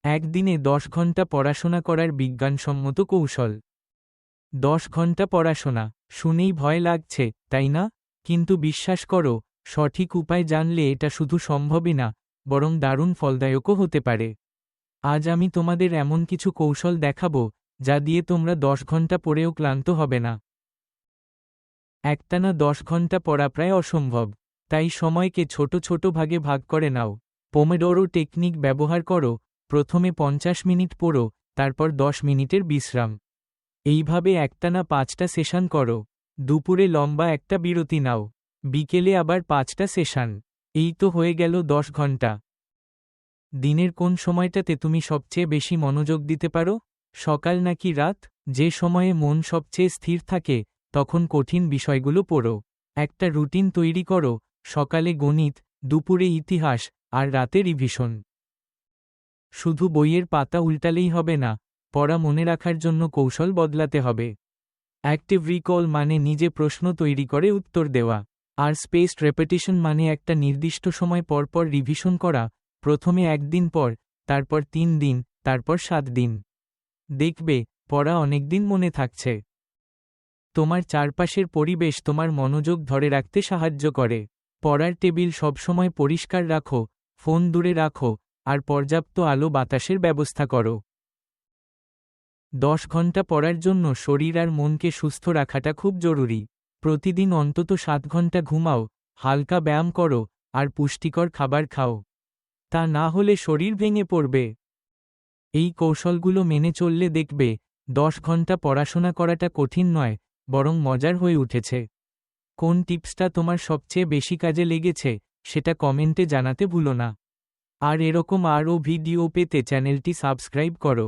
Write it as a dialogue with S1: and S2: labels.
S1: একদিনে 10 ঘন্টা পড়াশোনা করার বিজ্ঞানসম্মত কৌশল। 10 ঘন্টা পড়াশোনা শুনেই ভয় লাগছে, তাই না? কিন্তু বিশ্বাস করো, সঠিক উপায় জানলে এটা শুধু সম্ভবই না, বরং দারুণ ফলদায়কও হতে পারে। আজ আমি তোমাদের এমন কিছু কৌশল দেখাবো যা দিয়ে তোমরা 10 ঘন্টা পড়েও ক্লান্ত হবে না। একটানা 10 ঘন্টা পড়া প্রায় অসম্ভব, তাই সময়কে ছোট ছোট ভাগে ভাগ করে নাও। পোমোডোরো টেকনিক ব্যবহার করো, প্রথমে 50 মিনিট পড়ো, তারপর 10 মিনিটের বিশ্রাম। এইভাবে একটানা 5টা সেশন করো। দুপুরে লম্বা একটা বিরতি নাও, বিকেলে আবার 5টা সেশন। এই তো হয়ে গেল 10 ঘন্টা। দিনের কোন সময়টাতে তুমি সবচেয়ে বেশি মনোযোগ দিতে পারো? সকাল নাকি রাত? যে সময়ে মন সবচেয়ে স্থির থাকে তখন কঠিন বিষয়গুলো পড়ো। একটা রুটিন তৈরি করো, সকালে গণিত, দুপুরে ইতিহাস, আর রাতে রিভিশন। শুধু বইয়ের পাতা উল্টালেই হবে না, পড়া মনে রাখার জন্য কৌশল বদলাতে হবে। অ্যাক্টিভ রিকল মানে নিজে প্রশ্ন তৈরি করে উত্তর দেওয়া। আর স্পেসড রেপিটিশন মানে একটা নির্দিষ্ট সময় পর পর রিভিশন করা, প্রথমে 1 দিন পর, তারপর 3 দিন, তারপর 7 দিন। দেখবে, পড়া অনেকদিন মনে থাকছে। তোমার চারপাশের পরিবেশ তোমার মনোযোগ ধরে রাখতে সাহায্য করে। পড়ার টেবিল সবসময় পরিষ্কার রাখো, ফোন দূরে রাখো, আর পর্যাপ্ত আলো বাতাসের ব্যবস্থা করো। 10 ঘন্টা পড়ার জন্য শরীর আর মনকে সুস্থ রাখাটা খুব জরুরি। প্রতিদিন অন্তত 7 ঘন্টা ঘুমাও, হালকা ব্যায়াম করো, আর পুষ্টিকর খাবার খাও। তা না হলে শরীর ভেঙে পড়বে। এই কৌশলগুলো মেনে চললে দেখবে 10 ঘন্টা পড়াশোনা করাটা কঠিন নয়, বরং মজার হয়ে উঠেছে। কোন টিপসটা তোমার সবচেয়ে বেশি কাজে লেগেছে সেটা কমেন্টে জানাতে ভুলো না। আর এরকম আরও ভিডিও পেতে চ্যানেলটি সাবস্ক্রাইব করো।